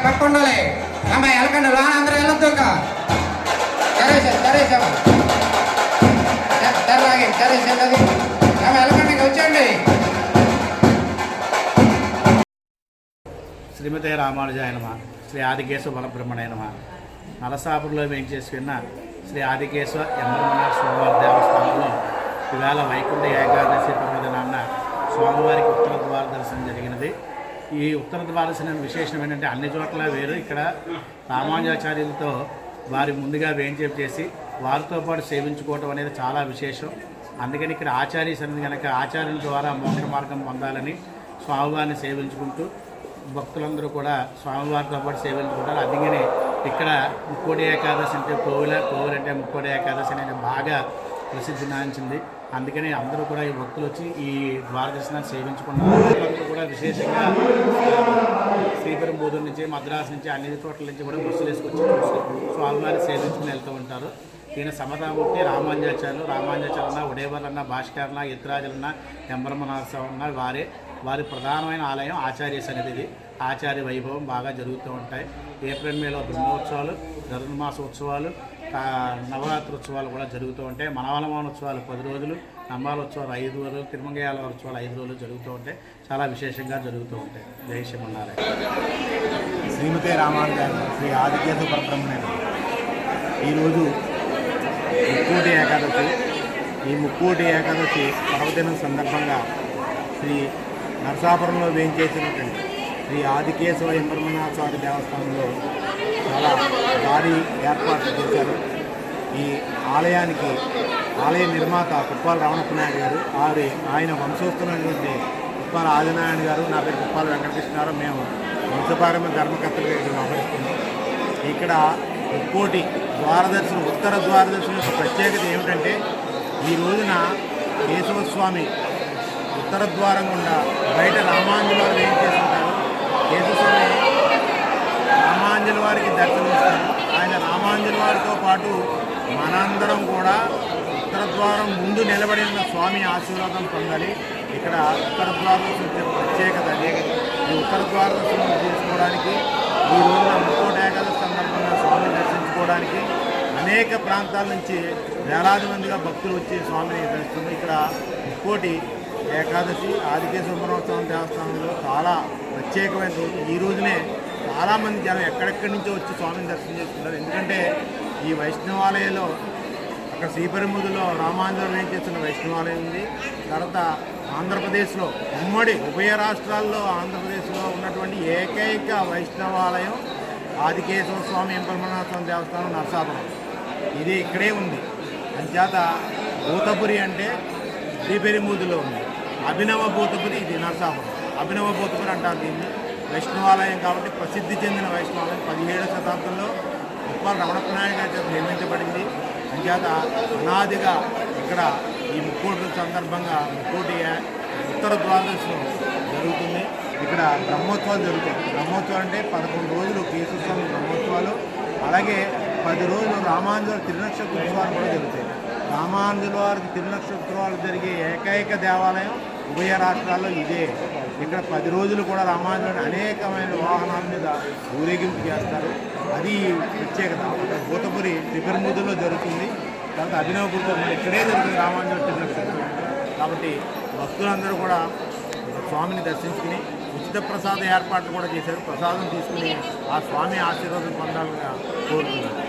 పక్కుండాలి అమ్మాయి వెళ్ళకండి లోన అందరూ వెళ్ళొద్దు సరేసండి వెళ్ళకండి వచ్చేయండి. శ్రీమతే రామానుజాయ నమః. శ్రీ ఆదికేశవ పరబ్రహ్మణే నమః. నరసాపురంలో వేయించేసుకున్న శ్రీ ఆదికేశవ ఎంబరమనాథ స్వామివారి దేవస్థానంలో ఈవేళ వైకుంఠ ఏకాదశి పర్వదినాన్న స్వామివారికి ఉత్తర ద్వార దర్శనం జరిగినది. ఈ ఉత్తర ద్వార దర్శనం విశేషం ఏంటంటే అన్ని చోట్ల వేరు, ఇక్కడ రామానుజాచార్యులతో వారి ముందుగా వేయించేపు చేసి వారితో పాటు సేవించుకోవటం అనేది చాలా విశేషం. అందుకని ఇక్కడ ఆచార్య సన్నిధి కనుక ఆచార్యుల ద్వారా మోక్ష మార్గం పొందాలని స్వామివారిని సేవించుకుంటూ భక్తులందరూ కూడా స్వామివారితో పాటు సేవించుకుంటారు. అందుకని ఇక్కడ ముక్కోటి ఏకాదశి అంటే కోవిలంటే ముక్కోటి ఏకాదశి అనేది బాగా ప్రసిద్ధి నాంచింది. అందుకని అందరూ కూడా ఈ భక్తులు వచ్చి ఈ ద్వారదర్శనాన్ని సేవించుకున్నారు. భక్తులందరూ కూడా విశేషంగా శ్రీపెరంబూదూరు నుంచి మద్రాసు నుంచి అన్ని చోట్ల నుంచి కూడా బస్సులు వేసుకొచ్చి స్వామివారిని సేవించుకుని వెళ్తూ ఉంటారు. ఈయన సమతామూర్తి రామానుజాచార్యులన్న ఉడేవర్లన్న భాస్కరన్న యతిరాజులన్న ఎంబరమనాథ వారి ప్రధానమైన ఆలయం ఆచార్య సన్నిధి. ఆచార్య వైభవం బాగా జరుగుతూ ఉంటాయి. ఏప్రిల్ మేలో బ్రహ్మోత్సవాలు, ధనుర్మాస ఉత్సవాలు, నవరాత్రి ఉత్సవాలు కూడా జరుగుతూ ఉంటాయి. మనవలమాన ఉత్సవాలు 10 రోజులు, నంబాల ఉత్సవాలు 5 రోజులు, తిరుమంగయాల ఉత్సవాలు 5 రోజులు జరుగుతూ ఉంటాయి. చాలా విశేషంగా జరుగుతూ ఉంటాయి. జై శ్రీమన్నారాయణ. శ్రీమతే రామానుజాయ శ్రీ ఆదికేశవ పరబ్రహ్మణే ఈరోజు ముక్కోటి ఏకాదశి. ఈ ముక్కోటి ఏకాదశి పర్వదినం సందర్భంగా శ్రీ నరసాపురంలో వేయించేసినటువంటి శ్రీ ఆదికేశవ ఎంబరమనాథ స్వామి దేవస్థానంలో చాలా భారీ ఏర్పాట్లు చేశారు. ఈ ఆలయానికి ఆలయ నిర్మాత కుప్పాల రమణప్పనాయుడు గారు, ఆయన వంశస్థులైనటువంటి కుప్పాల ఆదినారాయణ గారు, నా పేరు కుప్పాల వెంకటకృష్ణారావు, మేము వంశపారమ్య ధర్మకర్తలుగా ఇక్కడ వ్యవహరిస్తున్నాం. ఇక్కడ ముక్కోటి ద్వారదర్శనం, ఉత్తర ద్వారదర్శనం యొక్క ప్రత్యేకత ఏమిటంటే ఈ రోజున కేశవస్వామి ఉత్తర ద్వారం గుండా బయట రామాంజలి వారు ఏం చేస్తుంటారు, కేశవస్వామి రామాంజలి వారికి దర్శనమిస్తారు. ఆయన రామాంజలి వారితో పాటు మనందరం కూడా ఉత్తర ద్వారం ముందు నిలబడి ఉన్న స్వామి ఆశీర్వాదం పొందాలి. ఇక్కడ ఉత్తర ద్వారదర్శనం ప్రత్యేకత అదే. ఈ ఉత్తర ద్వారదర్శనం చేసుకోవడానికి ఈ రోజున ముక్కోటి ఏకాదశి సందర్భంగా స్వామిని దర్శించుకోవడానికి అనేక ప్రాంతాల నుంచి వేలాది మందిగా భక్తులు వచ్చి స్వామిని దర్శిస్తుంది. ఇక్కడ ముక్కోటి ఏకాదశి ఆదికేశ్వర బ్రహ్మోత్సవం దేవస్థానంలో చాలా ప్రత్యేకమైన రోజు. ఈ రోజునే చాలామంది జనం ఎక్కడెక్కడి నుంచో వచ్చి స్వామిని దర్శనం చేసుకుంటారు. ఎందుకంటే ఈ వైష్ణవాలయంలో అక్కడ శ్రీపరిముదిలో రామాంజనేయులు ఏం చేస్తున్న వైష్ణవాలయం ఉంది. తర్వాత ఆంధ్రప్రదేశ్లో ఉమ్మడి ఉభయ రాష్ట్రాల్లో ఆంధ్రప్రదేశ్లో ఉన్నటువంటి ఏకైక వైష్ణవాలయం ఆదికేశ్వర స్వామి ఎంపరమనాథ స్వామి దేవస్థానం నరసాపురం. ఇది ఇక్కడే ఉంది. అంచేత భూతపురి అంటే శ్రీపరిముదిలో ఉంది. అభినవ భూతపురి ఇది నరసాపురం. అభినవ భూతపురి అంటారు దీన్ని. వైష్ణవాలయం కాబట్టి ప్రసిద్ధి చెందిన వైష్ణవాలయం 17వ శతాబ్దంలో ఉప్పాల రమణప్ప నాయుడు గారి చేత నిర్మించబడింది. అంచేత అనాదిగా ఇక్కడ ఈ ముక్కోటి సందర్భంగా ముక్కోటి ఉత్తర ద్వాదశం జరుగుతుంది. ఇక్కడ బ్రహ్మోత్సవాలు జరుగుతాయి. బ్రహ్మోత్సవాలు అంటే 11 రోజులు కేశవస్వామి బ్రహ్మోత్సవాలు, అలాగే 10 రోజులు రామానుజుల తిరునక్షత్ర ఉత్సవాలు కూడా జరుగుతాయి. రామానుజుల వారికి తిరునక్షత్ర ఉత్సవాలు జరిగే ఏకైక దేవాలయం ఉభయ రాష్ట్రాల్లో ఇదే. ఇక్కడ 10 రోజులు కూడా రామానుజుని అనేకమైన వాహనాల మీద ఊరేగింపు చేస్తారు. అది ప్రత్యేకత. అక్కడ భూతపురి త్రిపురముదిలో జరుగుతుంది. తర్వాత అభినవ భూతపురి ఇక్కడే జరుగుతుంది రామానుజుల తిరునక్షత్రం. కాబట్టి భక్తులందరూ కూడా స్వామిని దర్శించుకుని ఉచిత ప్రసాద ఏర్పాట్లు కూడా చేశారు. ప్రసాదం తీసుకుని ఆ స్వామి ఆశీర్వాదం పొందాలని కోరుతున్నారు.